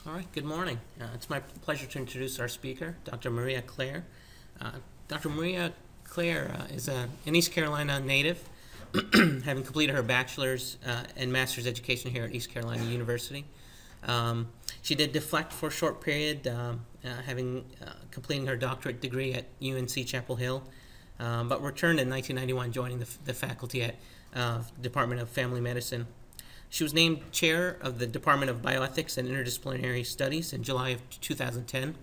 All right, good morning. It's my pleasure to introduce our speaker, Dr. Maria Clare. Dr. Maria Clare is an East Carolina native, having completed her bachelor's and master's education here at East Carolina University. She did deflect for a short period, having completing her doctorate degree at UNC Chapel Hill, but returned in 1991, joining the faculty at Department of Family Medicine. She was named chair of the Department of Bioethics and Interdisciplinary Studies in July of 2010,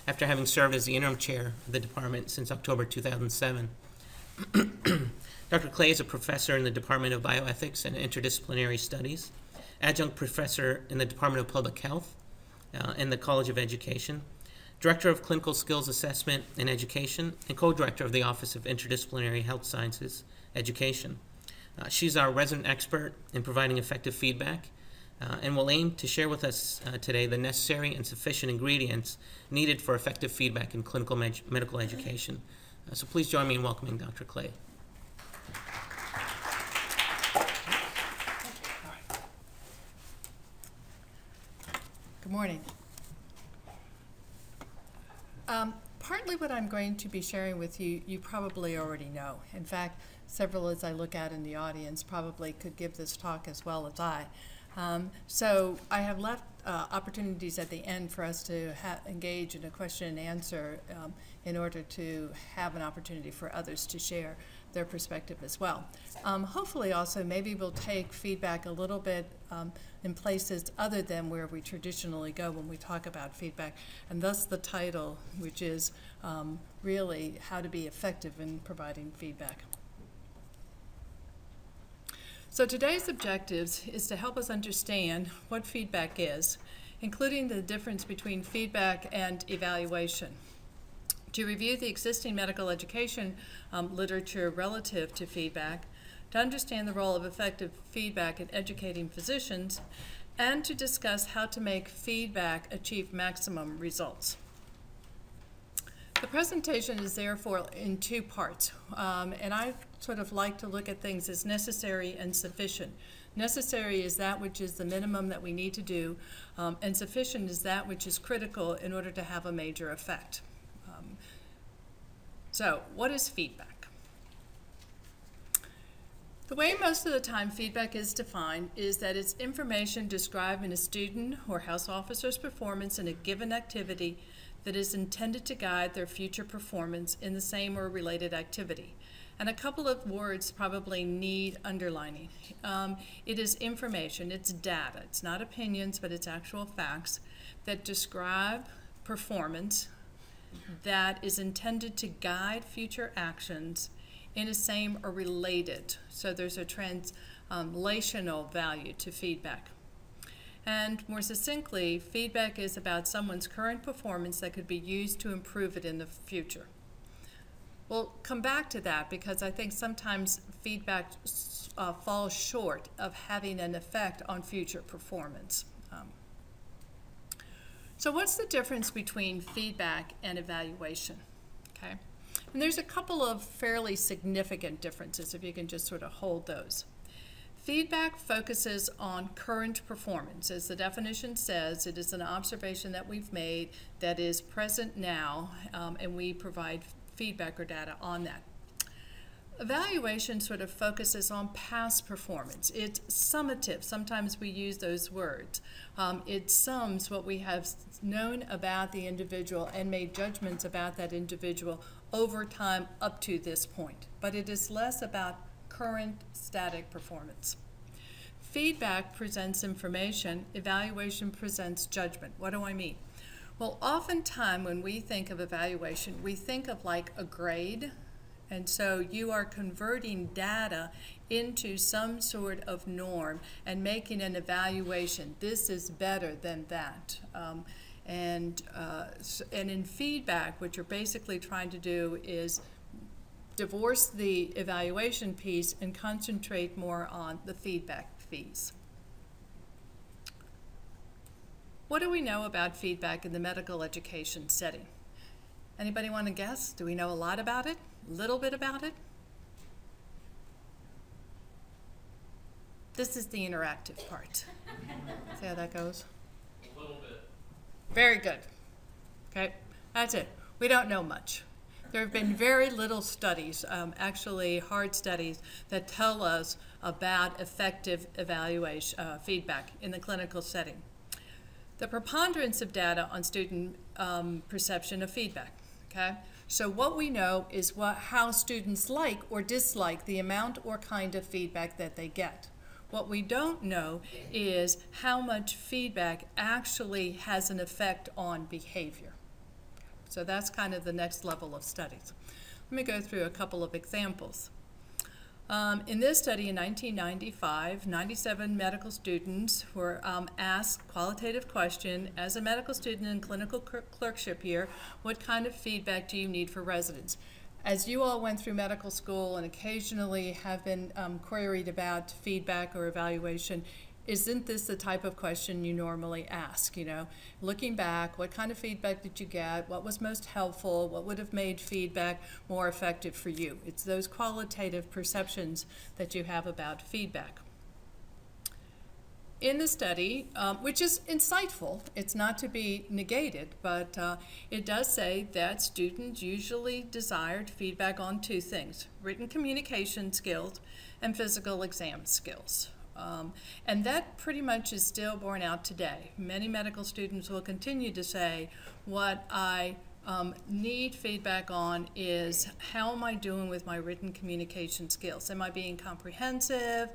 after having served as the interim chair of the department since October 2007. Dr. Clay is a professor in the Department of Bioethics and Interdisciplinary Studies, adjunct professor in the Department of Public Health and the College of Education, director of Clinical Skills Assessment and Education, and co-director of the Office of Interdisciplinary Health Sciences Education. She's our resident expert in providing effective feedback and will aim to share with us today the necessary and sufficient ingredients needed for effective feedback in clinical medical education. So please join me in welcoming Dr. Clay. Good morning. Partly what I'm going to be sharing with you, you probably already know. In fact, several as I look out in the audience probably could give this talk as well as I. So I have left opportunities at the end for us to engage in a question and answer in order to have an opportunity for others to share their perspective as well. Hopefully also maybe we'll take feedback a little bit in places other than where we traditionally go when we talk about feedback, and thus the title, which is really how to be effective in providing feedback. So today's objectives is to help us understand what feedback is, including the difference between feedback and evaluation, to review the existing medical education literature relative to feedback, to understand the role of effective feedback in educating physicians, and to discuss how to make feedback achieve maximum results. The presentation is therefore in two parts, and I sort of like to look at things as necessary and sufficient. Necessary is that which is the minimum that we need to do, and sufficient is that which is critical in order to have a major effect. So, what is feedback? The way most of the time feedback is defined is that it's information describing a student or house officer's performance in a given activity that is intended to guide their future performance in the same or related activity. And a couple of words probably need underlining. It is information, it's data. It's not opinions, but it's actual facts that describe performance that is intended to guide future actions in the same or related. So there's a translational value to feedback. And more succinctly, feedback is about someone's current performance that could be used to improve it in the future. We'll come back to that because I think sometimes feedback falls short of having an effect on future performance. So what's the difference between feedback and evaluation? Okay, and there's a couple of fairly significant differences if you can just sort of hold those. Feedback focuses on current performance. As the definition says, it is an observation that we've made that is present now, and we provide feedback or data on that. Evaluation sort of focuses on past performance. It's summative. Sometimes we use those words. It sums what we have known about the individual and made judgments about that individual over time up to this point. But it is less about current static performance. Feedback presents information. Evaluation presents judgment. What do I mean? Well, oftentimes when we think of evaluation, we think of like a grade. And so you are converting data into some sort of norm and making an evaluation. This is better than that. And in feedback, what you're basically trying to do is divorce the evaluation piece and concentrate more on the feedback piece. What do we know about feedback in the medical education setting? Anybody want to guess? Do we know a lot about it? A little bit about it? This is the interactive part. See how that goes? A little bit. Very good. Okay, that's it. We don't know much. There have been very little studies, actually hard studies, that tell us about effective evaluation feedback in the clinical setting. The preponderance of data on student perception of feedback, okay? So what we know is how students like or dislike the amount or kind of feedback that they get. What we don't know is how much feedback actually has an effect on behavior. So that's kind of the next level of studies. Let me go through a couple of examples. In this study in 1995, 97 medical students were asked qualitative question, as a medical student in clinical clerkship year, what kind of feedback do you need for residents? As you all went through medical school and occasionally have been queried about feedback or evaluation, isn't this the type of question you normally ask? You know, looking back, what kind of feedback did you get? What was most helpful? What would have made feedback more effective for you? It's those qualitative perceptions that you have about feedback. In the study, which is insightful, it's not to be negated, but it does say that students usually desired feedback on two things: written communication skills and physical exam skills. And that pretty much is still borne out today. Many medical students will continue to say, what I need feedback on is, how am I doing with my written communication skills? Am I being comprehensive?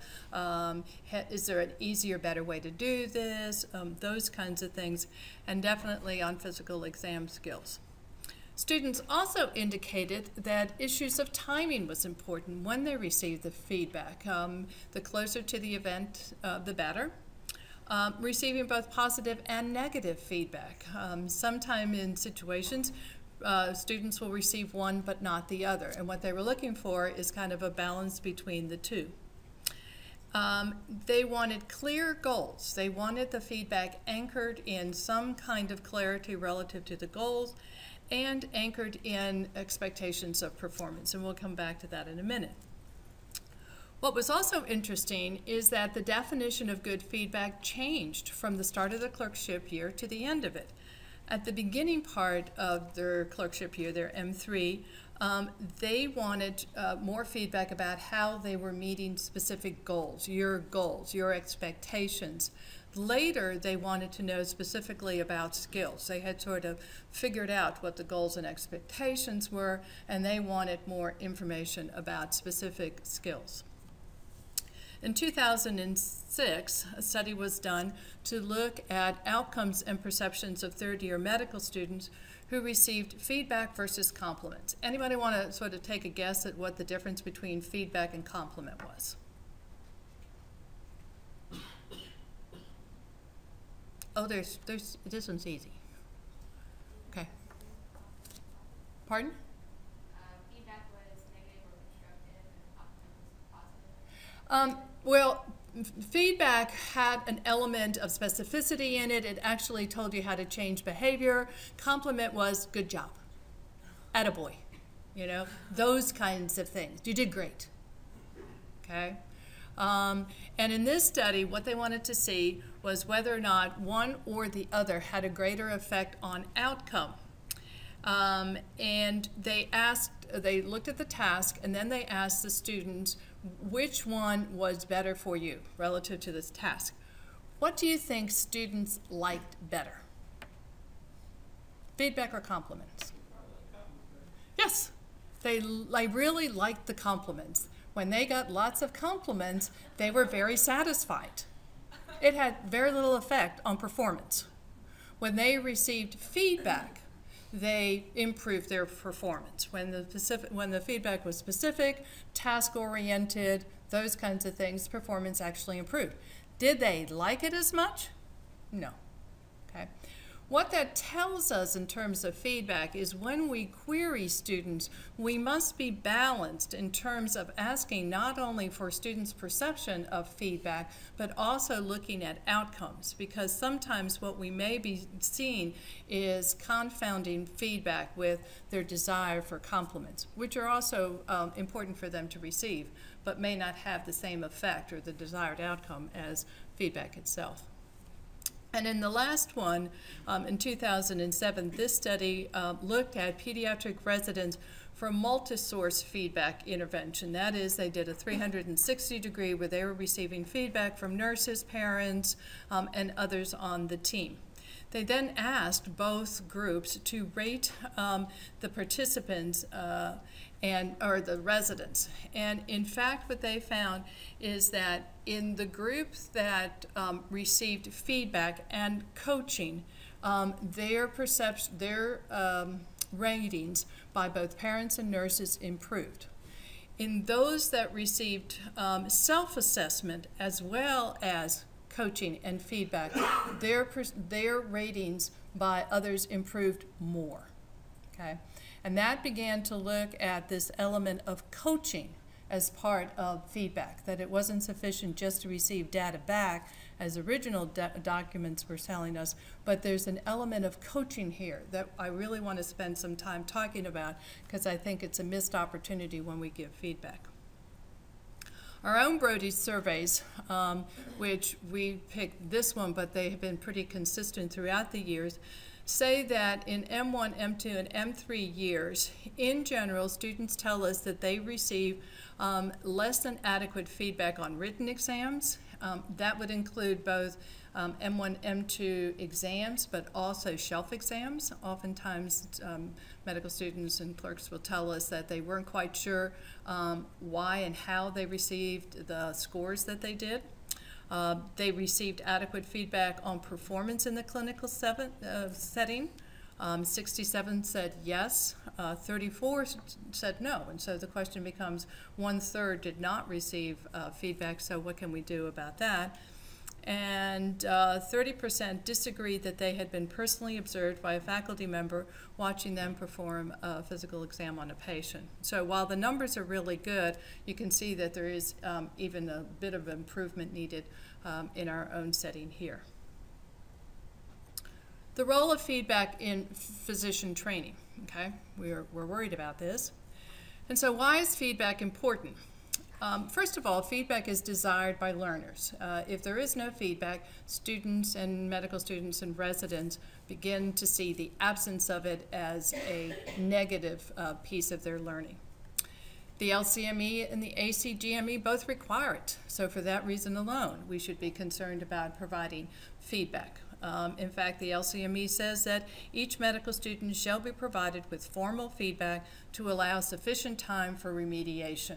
Is there an easier, better way to do this? Those kinds of things, and definitely on physical exam skills. Students also indicated that issues of timing was important when they received the feedback. The closer to the event, the better. Receiving both positive and negative feedback. Sometime in situations, students will receive one but not the other. And what they were looking for is kind of a balance between the two. They wanted clear goals. They wanted the feedback anchored in some kind of clarity relative to the goals, and anchored in expectations of performance, and we'll come back to that in a minute. What was also interesting is that the definition of good feedback changed from the start of the clerkship year to the end of it. At the beginning part of their clerkship year, their M3, they wanted more feedback about how they were meeting specific goals, your expectations. Later, they wanted to know specifically about skills. They had sort of figured out what the goals and expectations were, and they wanted more information about specific skills. In 2006, a study was done to look at outcomes and perceptions of third-year medical students who received feedback versus compliments. Anybody want to sort of take a guess at what the difference between feedback and compliment was? Oh, this one's easy. Okay. Pardon? Feedback was negative or constructive, and compliment was positive. Well, feedback had an element of specificity in it. It actually told you how to change behavior. Compliment was, good job, attaboy, you know, those kinds of things. You did great, okay? And in this study, what they wanted to see was whether or not one or the other had a greater effect on outcome. And they looked at the task, and then they asked the students which one was better for you relative to this task. What do you think students liked better? Feedback or compliments? Yes, they really liked the compliments. When they got lots of compliments, they were very satisfied. It had very little effect on performance. When they received feedback, they improved their performance. When the feedback was specific, task-oriented, those kinds of things, performance actually improved. Did they like it as much? No. Okay. What that tells us in terms of feedback is when we query students, we must be balanced in terms of asking not only for students' perception of feedback, but also looking at outcomes, because sometimes what we may be seeing is confounding feedback with their desire for compliments, which are also important for them to receive, but may not have the same effect or the desired outcome as feedback itself. And in the last one, in 2007, this study looked at pediatric residents for multi-source feedback intervention. That is, they did a 360-degree where they were receiving feedback from nurses, parents, and others on the team. They then asked both groups to rate the participants or the residents. And in fact, what they found is that in the group that received feedback and coaching, their ratings by both parents and nurses improved. In those that received self-assessment as well as coaching and feedback, their ratings by others improved more. Okay? And that began to look at this element of coaching as part of feedback, that it wasn't sufficient just to receive data back as original documents were telling us, but there's an element of coaching here that I really want to spend some time talking about because I think it's a missed opportunity when we give feedback. Our own Brody surveys, which we picked this one, but they have been pretty consistent throughout the years, say that in M1, M2, and M3 years, in general, students tell us that they receive less than adequate feedback on written exams. That would include both M1, M2 exams, but also shelf exams. Oftentimes, medical students and clerks will tell us that they weren't quite sure why and how they received the scores that they did. They received adequate feedback on performance in the clinical setting. 67 said yes, 34 said no, and so the question becomes 1/3 did not receive feedback, so what can we do about that? And 30% disagreed that they had been personally observed by a faculty member watching them perform a physical exam on a patient. So while the numbers are really good, you can see that there is even a bit of improvement needed in our own setting here. The role of feedback in physician training, okay? We're worried about this. And so why is feedback important? First of all, feedback is desired by learners. If there is no feedback, students and medical students and residents begin to see the absence of it as a negative piece of their learning. The LCME and the ACGME both require it. So for that reason alone, we should be concerned about providing feedback. In fact, the LCME says that each medical student shall be provided with formal feedback to allow sufficient time for remediation.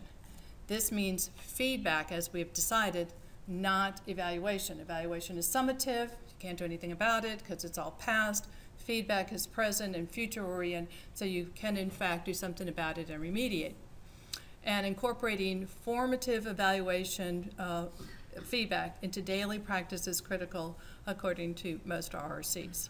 This means feedback, as we have decided, not evaluation. Evaluation is summative. You can't do anything about it because it's all past. Feedback is present and future-oriented, so you can, in fact, do something about it and remediate. And incorporating formative evaluation feedback into daily practice is critical, according to most RRCs.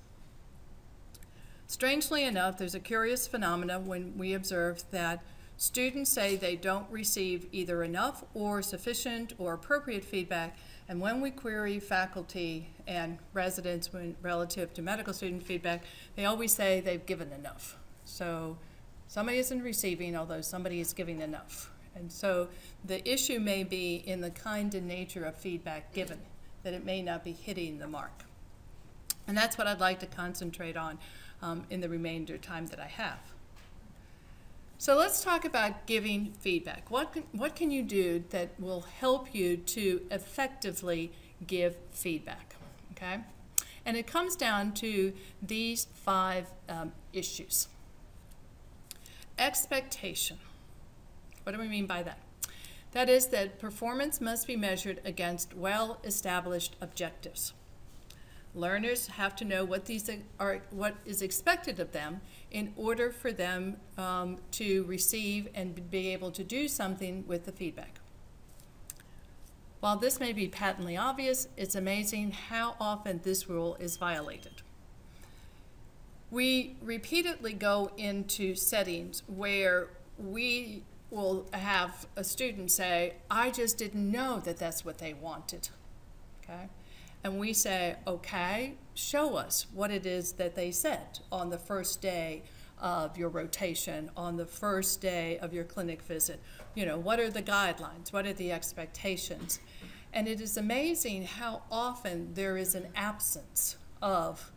Strangely enough, there's a curious phenomenon when we observe that students say they don't receive either enough or sufficient or appropriate feedback, and when we query faculty and residents relative to medical student feedback, they always say they've given enough. So somebody isn't receiving, although somebody is giving enough. And so the issue may be in the kind and nature of feedback given, that it may not be hitting the mark. And that's what I'd like to concentrate on in the remainder time that I have. So let's talk about giving feedback. What can you do that will help you to effectively give feedback, okay? And it comes down to these 5 issues. Expectation. What do we mean by that? That is that performance must be measured against well-established objectives. Learners have to know what is expected of them in order for them to receive and be able to do something with the feedback. While this may be patently obvious, it's amazing how often this rule is violated. We repeatedly go into settings where we will have a student say, I just didn't know that that's what they wanted, okay? And we say, okay, show us what it is that they said on the first day of your rotation, on the first day of your clinic visit. You know, what are the guidelines? What are the expectations? And it is amazing how often there is an absence of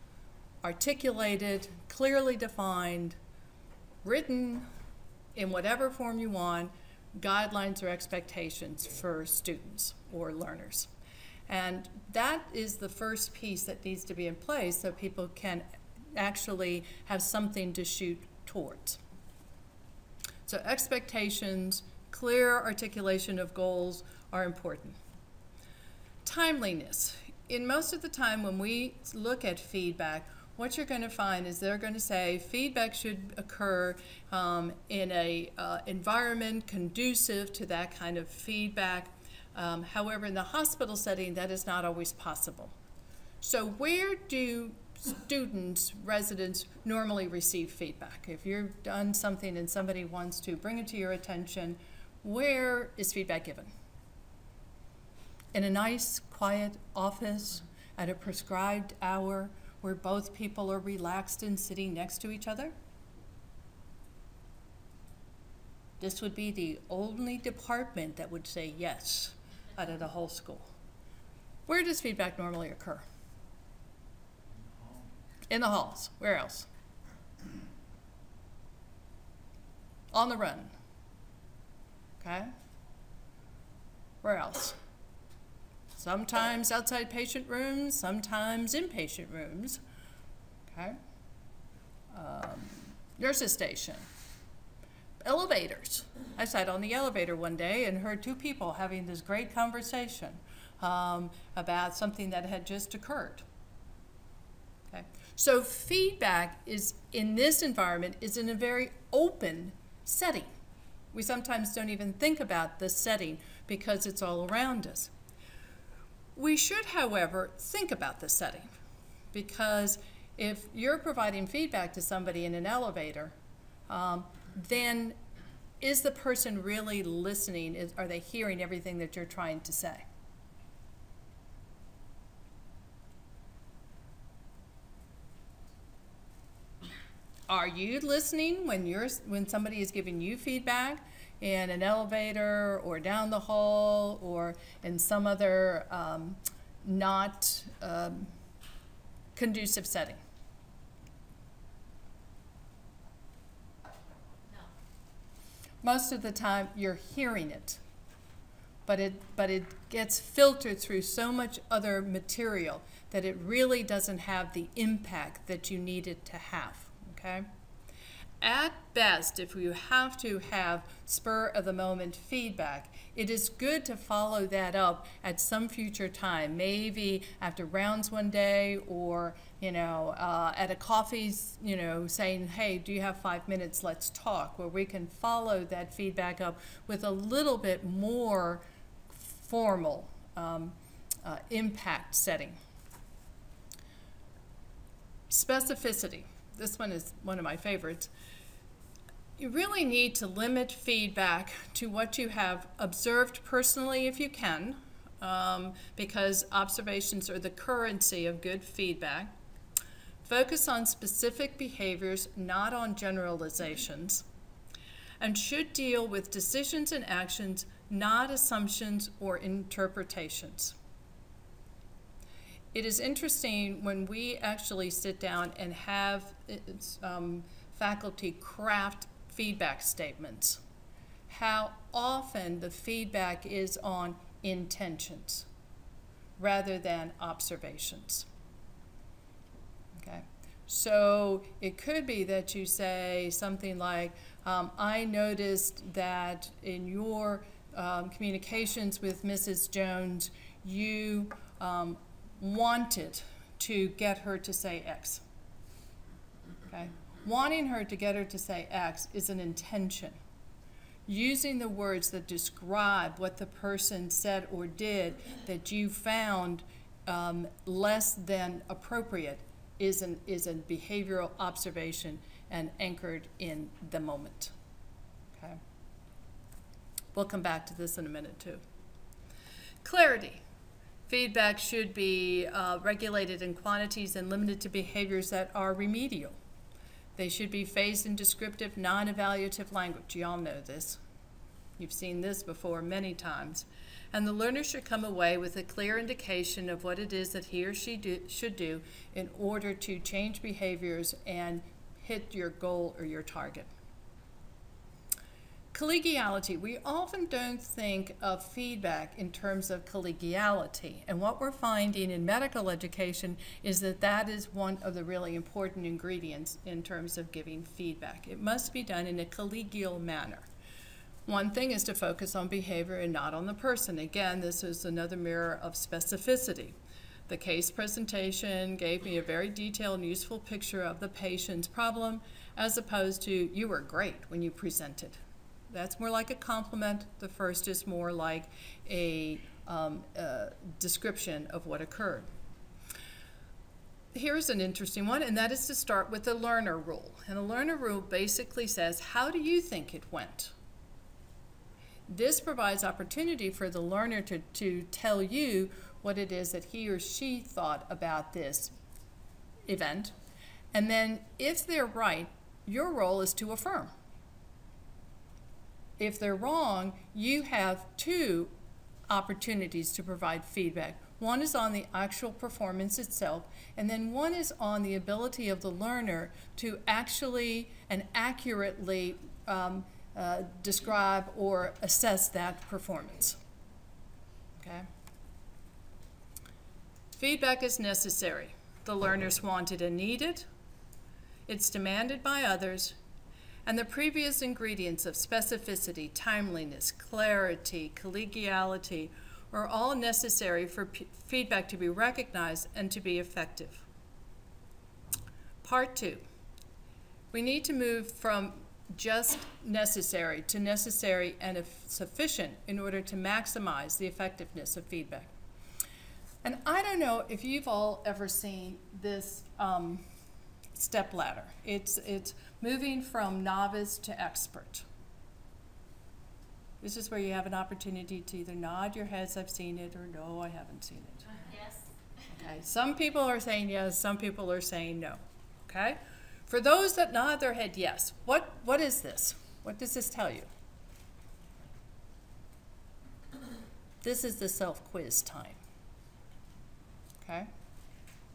articulated, clearly defined, written in whatever form you want, guidelines or expectations for students or learners. And that is the first piece that needs to be in place so people can actually have something to shoot towards. So expectations, clear articulation of goals are important. Timeliness. In most of the time when we look at feedback, what you're going to find is they're going to say feedback should occur in a environment conducive to that kind of feedback. However, in the hospital setting, that is not always possible. So where do students, residents, normally receive feedback? If you've done something and somebody wants to bring it to your attention, where is feedback given? In a nice, quiet office at a prescribed hour where both people are relaxed and sitting next to each other? This would be the only department that would say yes out of the whole school. Where does feedback normally occur? In the halls. Where else? On the run. Okay? Where else? Sometimes outside patient rooms, sometimes inpatient rooms. Okay? Nurses station. Elevators. I sat on the elevator one day and heard two people having this great conversation about something that had just occurred. Okay? So feedback is, in this environment, is in a very open setting. We sometimes don't even think about the setting because it's all around us. We should, however, think about the setting, because if you're providing feedback to somebody in an elevator, then is the person really listening? Are they hearing everything that you're trying to say? Are you listening when somebody is giving you feedback in an elevator or down the hall or in some other not conducive setting? No. Most of the time you're hearing it, but it gets filtered through so much other material that it really doesn't have the impact that you need it to have. Okay? At best, if you have to have spur-of-the-moment feedback, it is good to follow that up at some future time, maybe after rounds one day, or at a coffee, saying, hey, do you have 5 minutes, let's talk, where we can follow that feedback up with a little bit more formal impact setting. Specificity. This one is one of my favorites. You really need to limit feedback to what you have observed personally if you can, because observations are the currency of good feedback. Focus on specific behaviors, not on generalizations, and should deal with decisions and actions, not assumptions or interpretations. It is interesting when we actually sit down and have faculty craft feedback statements, how often the feedback is on intentions rather than observations. Okay, so it could be that you say something like, I noticed that in your communications with Mrs. Jones, you wanted to get her to say X. Okay? Wanting her to get her to say X is an intention. Using the words that describe what the person said or did that you found less than appropriate is a behavioral observation and anchored in the moment. Okay? We'll come back to this in a minute too. Clarity. Feedback should be regulated in quantities and limited to behaviors that are remedial. They should be phased in descriptive, non-evaluative language. You all know this. You've seen this before many times. And the learner should come away with a clear indication of what it is that he or she should do in order to change behaviors and hit your goal or your target. Collegiality. We often don't think of feedback in terms of collegiality. And what we're finding in medical education is that that is one of the really important ingredients in terms of giving feedback. It must be done in a collegial manner. One thing is to focus on behavior and not on the person. Again, this is another mirror of specificity. The case presentation gave me a very detailed and useful picture of the patient's problem, as opposed to, you were great when you presented. That's more like a compliment. The first is more like a description of what occurred. Here's an interesting one, and that is to start with the learner rule. And the learner rule basically says, how do you think it went? This provides opportunity for the learner to tell you what it is that he or she thought about this event. And then if they're right, your role is to affirm. If they're wrong, you have two opportunities to provide feedback. One is on the actual performance itself, and then one is on the ability of the learner to actually and accurately describe or assess that performance. Okay? Feedback is necessary. The learners want it and need it. It's demanded by others. And the previous ingredients of specificity, timeliness, clarity, collegiality are all necessary for feedback to be recognized and to be effective. Part 2. We need to move from just necessary to necessary and sufficient in order to maximize the effectiveness of feedback. And I don't know if you've all ever seen this step ladder. It's moving from novice to expert. This is where you have an opportunity to either nod your heads, I've seen it, or no, I haven't seen it. Yes. Okay. Some people are saying yes, some people are saying no. Okay? For those that nod their head yes, what is this? What does this tell you? This is the self-quiz time. Okay?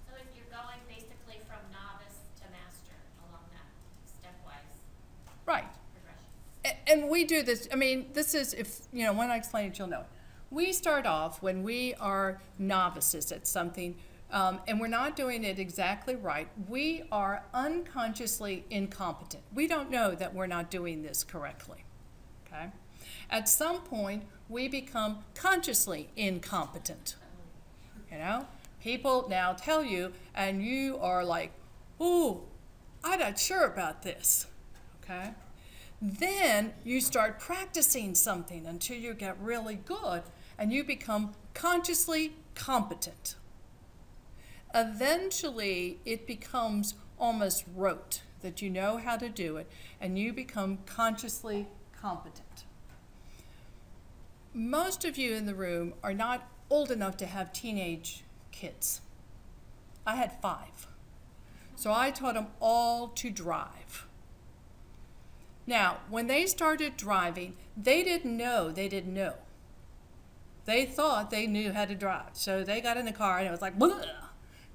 So if you're going basically from novice to master along that stepwise Right. progression. And we do this, I mean, this is, if, you know, when I explain it, you'll know. We start off when we are novices at something, and we're not doing it exactly right. We are unconsciously incompetent. We don't know that we're not doing this correctly, okay? At some point, we become consciously incompetent, you know? People now tell you, and you are like, ooh, I'm not sure about this, okay? Then you start practicing something until you get really good, and you become consciously competent. Eventually, it becomes almost rote, that you know how to do it, and you become consciously competent. Most of you in the room are not old enough to have teenage kids. I had 5. So I taught them all to drive. Now, when they started driving, they didn't know they didn't know. They thought they knew how to drive. So they got in the car and it was like, bleh!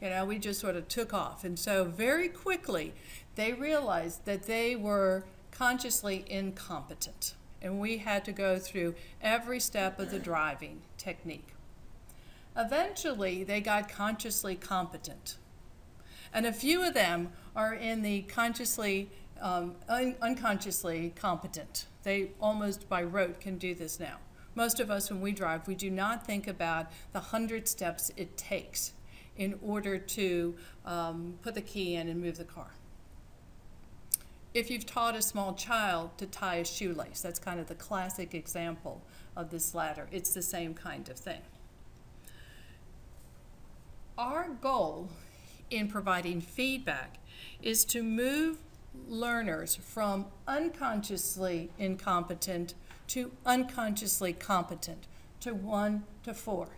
You know, we just sort of took off. And so very quickly, they realized that they were consciously incompetent. And we had to go through every step of the driving technique. Eventually, they got consciously competent. And a few of them are in the consciously, unconsciously competent. They almost by rote can do this now. Most of us, when we drive, we do not think about the 100 steps it takes in order to put the key in and move the car. If you've taught a small child to tie a shoelace, that's kind of the classic example of this ladder. It's the same kind of thing. Our goal in providing feedback is to move learners from unconsciously incompetent to unconsciously competent, to 1 to 4.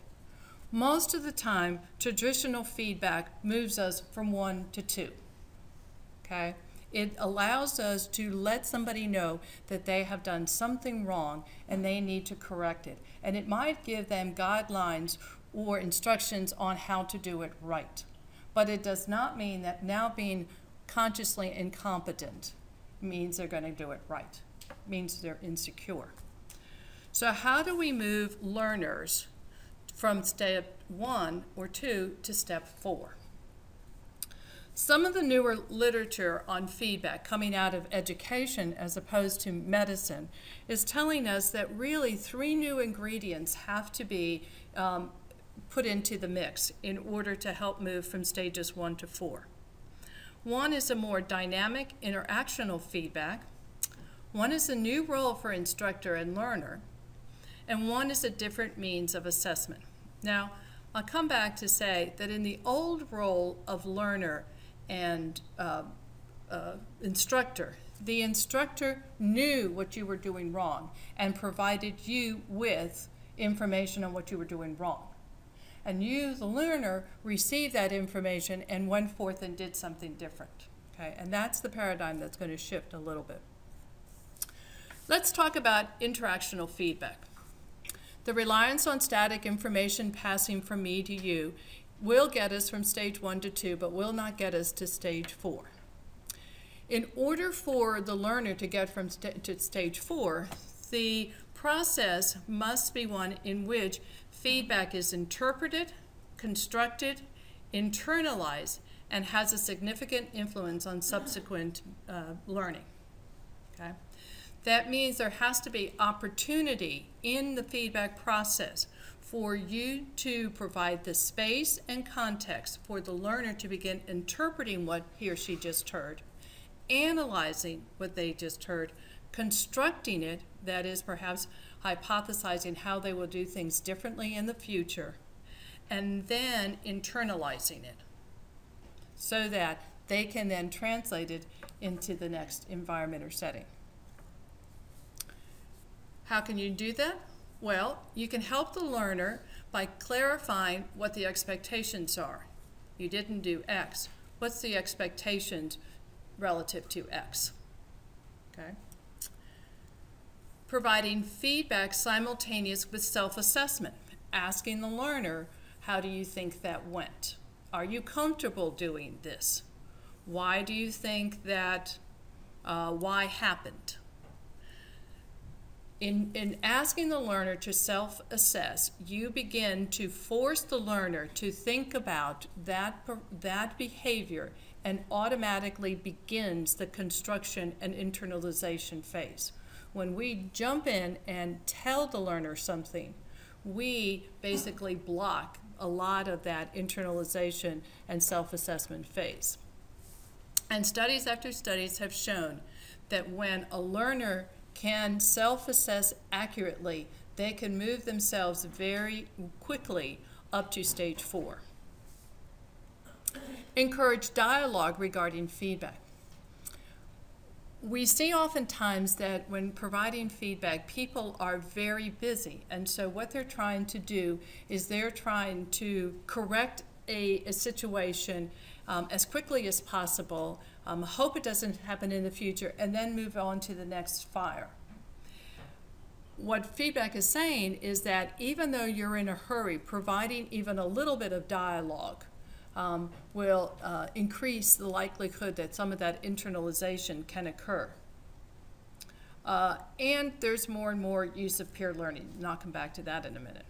Most of the time, traditional feedback moves us from 1 to 2. Okay? It allows us to let somebody know that they have done something wrong and they need to correct it. And it might give them guidelines or instructions on how to do it right. But it does not mean that now being consciously incompetent means they're going to do it right. It means they're insecure. So how do we move learners from step 1 or 2 to step 4? Some of the newer literature on feedback coming out of education as opposed to medicine is telling us that really 3 new ingredients have to be put into the mix in order to help move from stages 1 to 4. One is a more dynamic interactional feedback. One is a new role for instructor and learner. And one is a different means of assessment. Now, I'll come back to say that in the old role of learner and instructor, the instructor knew what you were doing wrong and provided you with information on what you were doing wrong. And you, the learner, received that information and went forth and did something different. Okay? And that's the paradigm that's going to shift a little bit. Let's talk about interactional feedback. The reliance on static information passing from me to you will get us from stage 1 to 2, but will not get us to stage 4. In order for the learner to get from to stage 4, the process must be one in which feedback is interpreted, constructed, internalized, and has a significant influence on subsequent learning. Okay? That means there has to be opportunity in the feedback process for you to provide the space and context for the learner to begin interpreting what he or she just heard, analyzing what they just heard, constructing it, that is perhaps hypothesizing how they will do things differently in the future, and then internalizing it so that they can then translate it into the next environment or setting. How can you do that? Well, you can help the learner by clarifying what the expectations are. You didn't do X. What's the expectations relative to X? Okay. Providing feedback simultaneous with self-assessment. Asking the learner, how do you think that went? Are you comfortable doing this? Why do you think that Y happened? In asking the learner to self-assess, you begin to force the learner to think about that behavior and automatically begins the construction and internalization phase. When we jump in and tell the learner something, we basically block a lot of that internalization and self-assessment phase. And studies after studies have shown that when a learner can self-assess accurately, they can move themselves very quickly up to stage 4. Encourage dialogue regarding feedback. We see oftentimes that when providing feedback, people are very busy, and so what they're trying to do is they're trying to correct a situation as quickly as possible, hope it doesn't happen in the future, and then move on to the next fire. What feedback is saying is that even though you're in a hurry, providing even a little bit of dialogue will increase the likelihood that some of that internalization can occur. And there's more and more use of peer learning, and I'll come back to that in a minute.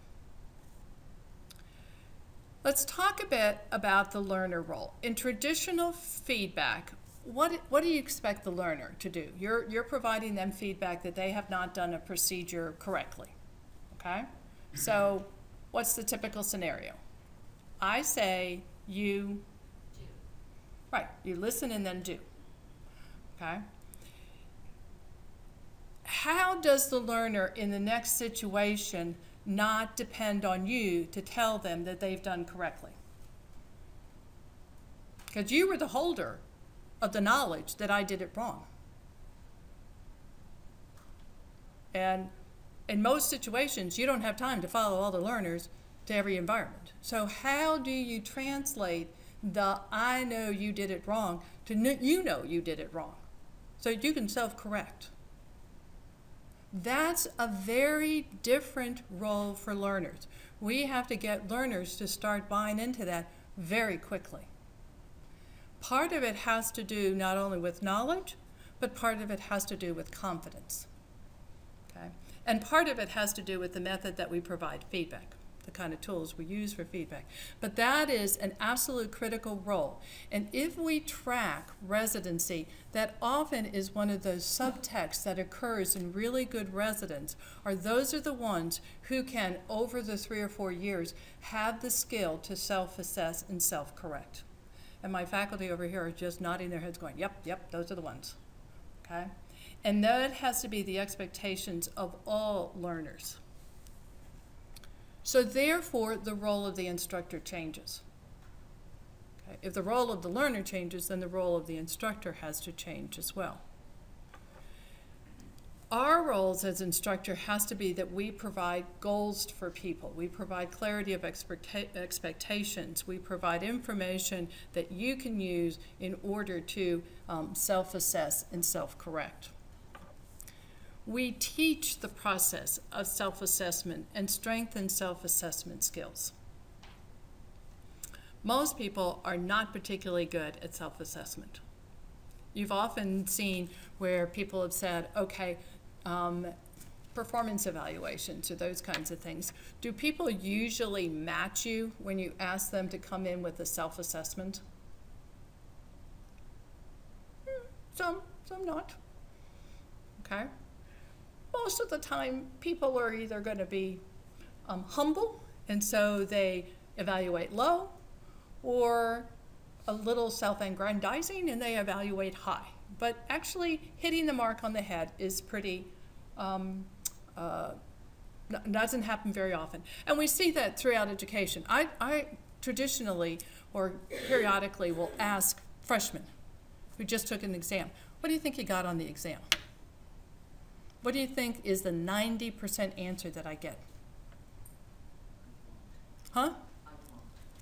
Let's talk a bit about the learner role. In traditional feedback, what do you expect the learner to do? You're providing them feedback that they have not done a procedure correctly, okay? So what's the typical scenario? I say, you do. Right, you listen and then do, okay? How does the learner in the next situation not depend on you to tell them that they've done correctly? Because you were the holder of the knowledge that I did it wrong. And in most situations, you don't have time to follow all the learners to every environment. So how do you translate the I know you did it wrong to you know you did it wrong. So you can self-correct. That's a very different role for learners. We have to get learners to start buying into that very quickly. Part of it has to do not only with knowledge, but part of it has to do with confidence. Okay? And part of it has to do with the method that we provide feedback, the kind of tools we use for feedback. But that is an absolute critical role. And if we track residency, that often is one of those subtexts that occurs in really good residents, or those are the ones who can, over the 3 or 4 years, have the skill to self-assess and self-correct. And my faculty over here are just nodding their heads going, yep, yep, those are the ones. Okay? And that has to be the expectations of all learners. So therefore, the role of the instructor changes. Okay? If the role of the learner changes, then the role of the instructor has to change as well. Our roles as instructor has to be that we provide goals for people. We provide clarity of expectations. We provide information that you can use in order to self-assess and self-correct. We teach the process of self-assessment and strengthen self-assessment skills. Most people are not particularly good at self-assessment. You've often seen where people have said, okay, performance evaluations or those kinds of things. Do people usually match you when you ask them to come in with a self-assessment? Some not. Okay. Most of the time, people are either going to be humble, and so they evaluate low, or a little self-aggrandizing, and they evaluate high. But actually, hitting the mark on the head is pretty, doesn't happen very often. And we see that throughout education. I traditionally or periodically will ask freshmen who just took an exam, what do you think you got on the exam? What do you think is the 90% answer that I get? Huh?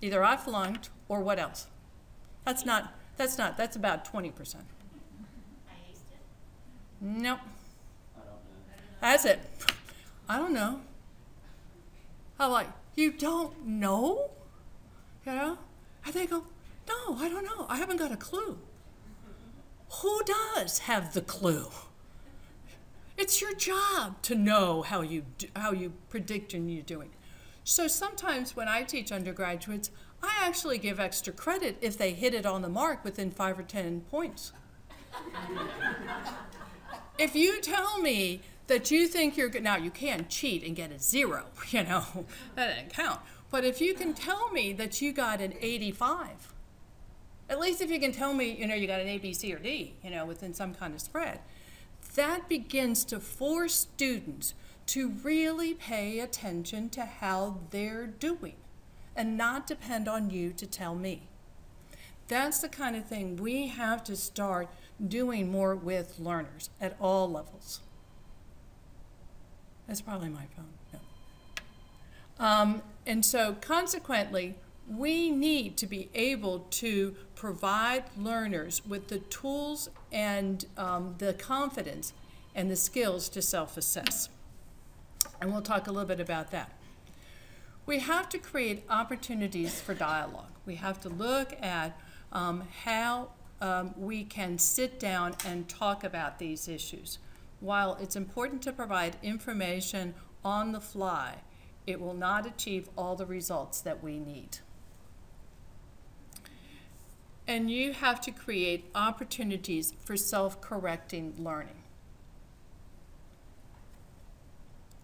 Either I flunked or what else? That's about 20%. I aced it. Nope. That's it. I don't know. I'm like, you don't know? You know? And they go, no, I don't know. I haven't got a clue. Who does have the clue? It's your job to know how you predict and you're doing. So sometimes when I teach undergraduates, I actually give extra credit if they hit it on the mark within 5 or 10 points. If you tell me that you think you're good, now you can cheat and get a 0, you know, that doesn't count. But if you can tell me that you got an 85, at least if you can tell me, you know, you got an A, B, C, or D, you know, within some kind of spread, that begins to force students to really pay attention to how they're doing and not depend on you to tell me. That's the kind of thing we have to start doing more with learners at all levels. That's probably my phone. No. And so consequently, we need to be able to provide learners with the tools and the confidence and the skills to self-assess. And we'll talk a little bit about that. We have to create opportunities for dialogue. We have to look at how we can sit down and talk about these issues. While it's important to provide information on the fly, it will not achieve all the results that we need. And you have to create opportunities for self-correcting learning.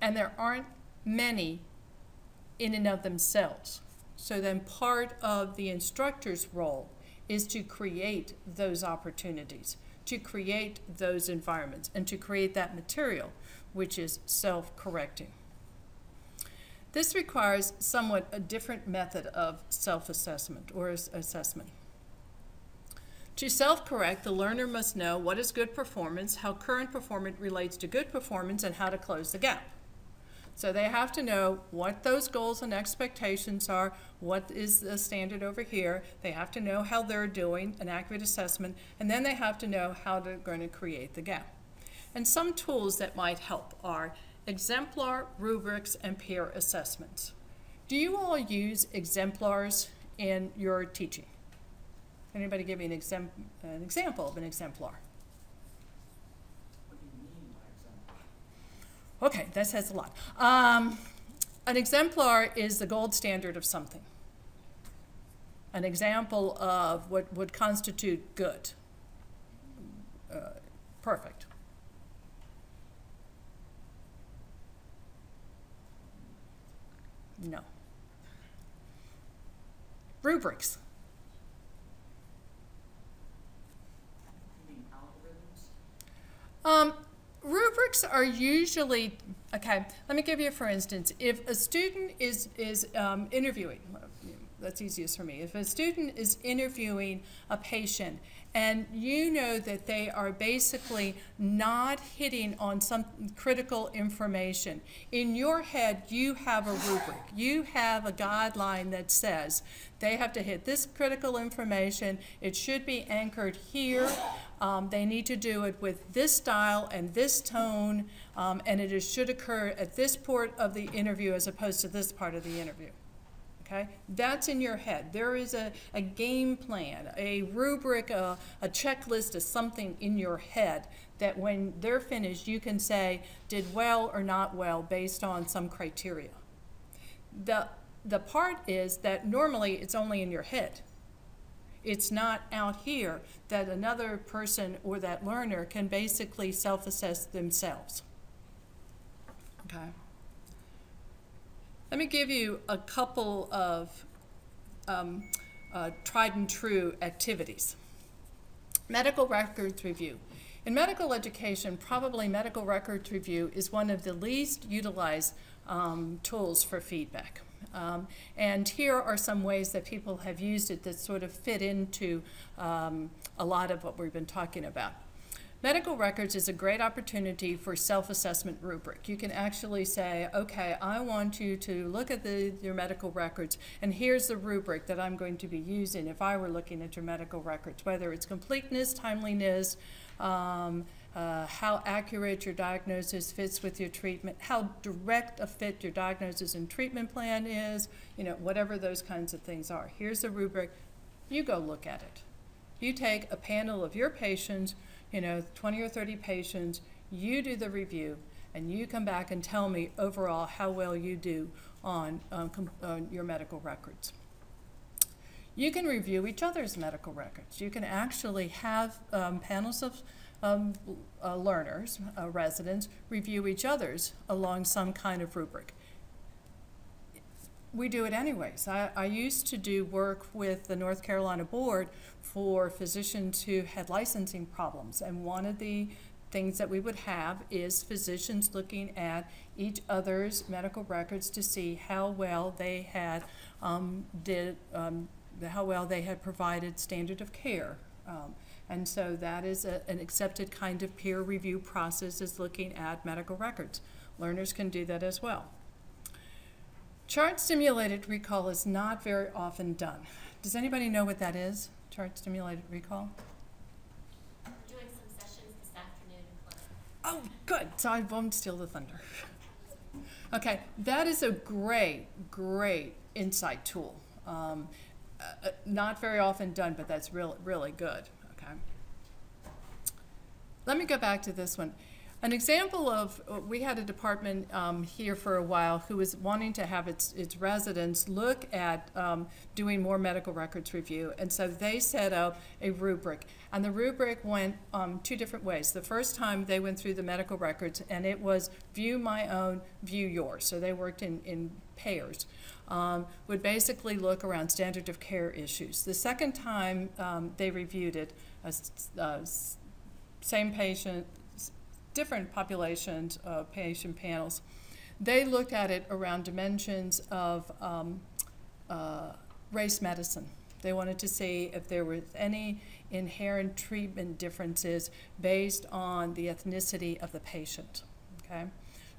And there aren't many in and of themselves. So then part of the instructor's role is to create those opportunities, to create those environments, and to create that material, which is self-correcting. This requires somewhat a different method of self-assessment or assessment. To self-correct, the learner must know what is good performance, how current performance relates to good performance, and how to close the gap. So they have to know what those goals and expectations are, what is the standard over here. They have to know how they're doing, an accurate assessment, and then they have to know how they're going to create the gap. And some tools that might help are exemplar, rubrics, and peer assessments. Do you all use exemplars in your teaching? Anybody give me an example of an exemplar? What do you mean by exemplar? Okay, that says a lot. An exemplar is the gold standard of something. An example of what would constitute good. Perfect. No. Rubrics. You mean algorithms? Rubrics are usually, okay, let me give you, for instance, if a student is interviewing, that's easiest for me, if a student is interviewing a patient and you know that they are basically not hitting on some critical information, in your head you have a rubric, you have a guideline that says they have to hit this critical information, it should be anchored here, they need to do it with this style and this tone, and it should occur at this part of the interview as opposed to this part of the interview. Okay? That's in your head. There is a game plan, a rubric, a checklist of something in your head that when they're finished, you can say, did well or not well based on some criteria. The part is that normally it's only in your head. It's not out here that another person or that learner can basically self-assess themselves. Okay? Let me give you a couple of tried and true activities. Medical records review. In medical education, probably medical records review is one of the least utilized tools for feedback. And here are some ways that people have used it that sort of fit into a lot of what we've been talking about. Medical records is a great opportunity for self-assessment rubric. You can actually say, okay, I want you to look at your medical records, and here's the rubric that I'm going to be using if I were looking at your medical records, whether it's completeness, timeliness, how accurate your diagnosis fits with your treatment, how direct a fit your diagnosis and treatment plan is, you know, whatever those kinds of things are. Here's the rubric. You go look at it. You take a panel of your patients, you know, 20 or 30 patients, you do the review, and you come back and tell me overall how well you do on your medical records. You can review each other's medical records. You can actually have panels of learners, residents, review each other's along some kind of rubric. We do it anyways. I used to do work with the North Carolina board for physicians who had licensing problems, and one of the things that we would have is physicians looking at each other's medical records to see how well they had how well they had provided standard of care. And so that is an accepted kind of peer review process, is looking at medical records. Learners can do that as well. Chart stimulated recall is not very often done. Does anybody know what that is, chart stimulated recall? We're doing some sessions this afternoon in class. Oh, good, so I won't steal the thunder. Okay, that is a great, great insight tool. Not very often done, but that's really good, okay? Let me go back to this one. An example of, we had a department here for a while who was wanting to have its residents look at doing more medical records review, and so they set up a rubric. And the rubric went two different ways. The first time they went through the medical records, and it was view my own, view yours. So they worked in pairs. Would basically look around standard of care issues. The second time they reviewed it, same patient, different populations of patient panels. They looked at it around dimensions of race medicine. They wanted to see if there was any inherent treatment differences based on the ethnicity of the patient, okay?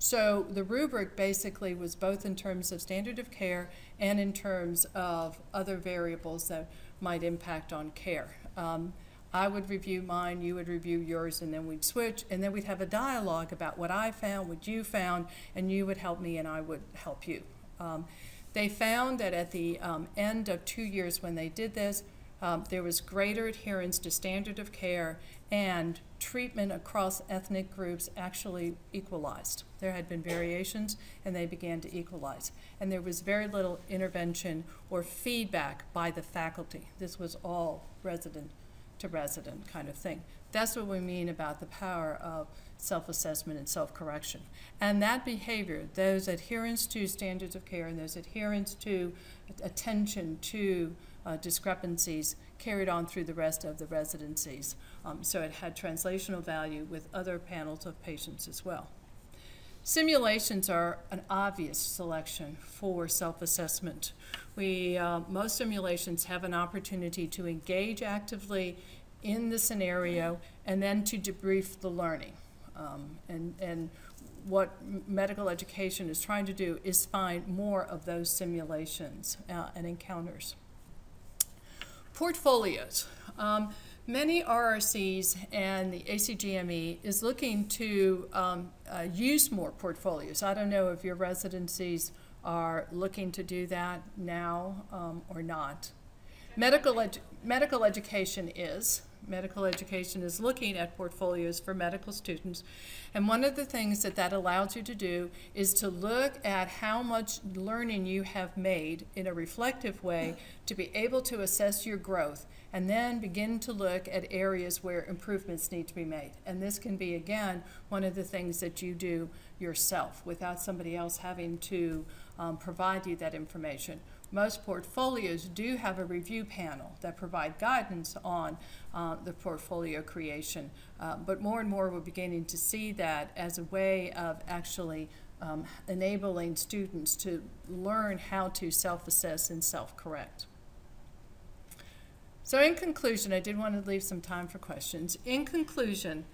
So the rubric basically was both in terms of standard of care and in terms of other variables that might impact on care. I would review mine, you would review yours, and then we'd switch, and then we'd have a dialogue about what I found, what you found, and you would help me and I would help you. They found that at the end of 2 years when they did this, there was greater adherence to standard of care, and treatment across ethnic groups actually equalized. There had been variations, and they began to equalize. And there was very little intervention or feedback by the faculty. This was all resident to resident kind of thing. That's what we mean about the power of self-assessment and self-correction. And that behavior, those adherence to standards of care and those adherence to attention to discrepancies, carried on through the rest of the residencies. So it had translational value with other panels of patients as well. Simulations are an obvious selection for self-assessment. Most simulations have an opportunity to engage actively in the scenario and then to debrief the learning. And what medical education is trying to do is find more of those simulations and encounters. Portfolios. Many RRCs and the ACGME is looking to use more portfolios. I don't know if your residencies are looking to do that now or not. Medical education is. Medical education is looking at portfolios for medical students, and one of the things that allows you to do is to look at how much learning you have made in a reflective way to be able to assess your growth, and then begin to look at areas where improvements need to be made. And this can be, again, one of the things that you do yourself without somebody else having to provide you that information. Most portfolios do have a review panel that provide guidance on the portfolio creation, but more and more we're beginning to see that as a way of actually enabling students to learn how to self-assess and self-correct. So in conclusion, I did want to leave some time for questions. In conclusion,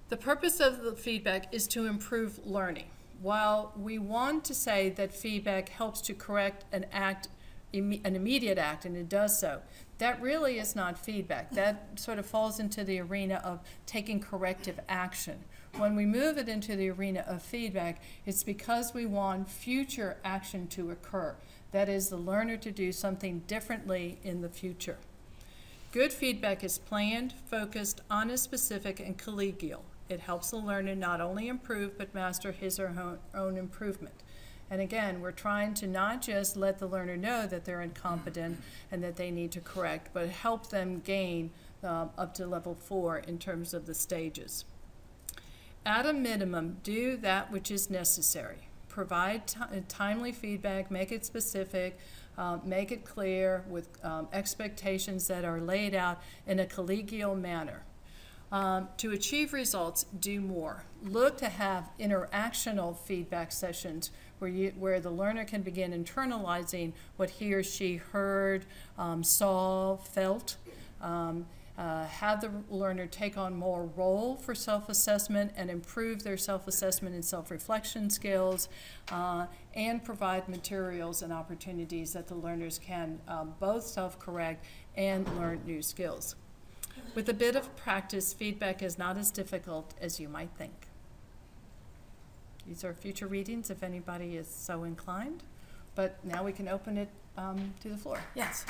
the purpose of the feedback is to improve learning. While we want to say that feedback helps to correct an immediate act, and it does so, that really is not feedback. That sort of falls into the arena of taking corrective action. When we move it into the arena of feedback, it's because we want future action to occur. That is, the learner to do something differently in the future. Good feedback is planned, focused, honest, specific, and collegial. It helps the learner not only improve, but master his or her own improvement. And again, we're trying to not just let the learner know that they're incompetent and that they need to correct, but help them gain up to level 4 in terms of the stages. At a minimum, do that which is necessary. Provide timely feedback, make it specific, make it clear with expectations that are laid out in a collegial manner. To achieve results, do more. Look to have interactional feedback sessions where the learner can begin internalizing what he or she heard, saw, felt. Have the learner take on more role for self-assessment and improve their self-assessment and self-reflection skills, and provide materials and opportunities that the learners can both self-correct and learn new skills. With a bit of practice, feedback is not as difficult as you might think. These are future readings if anybody is so inclined, but now we can open it to the floor. Yes?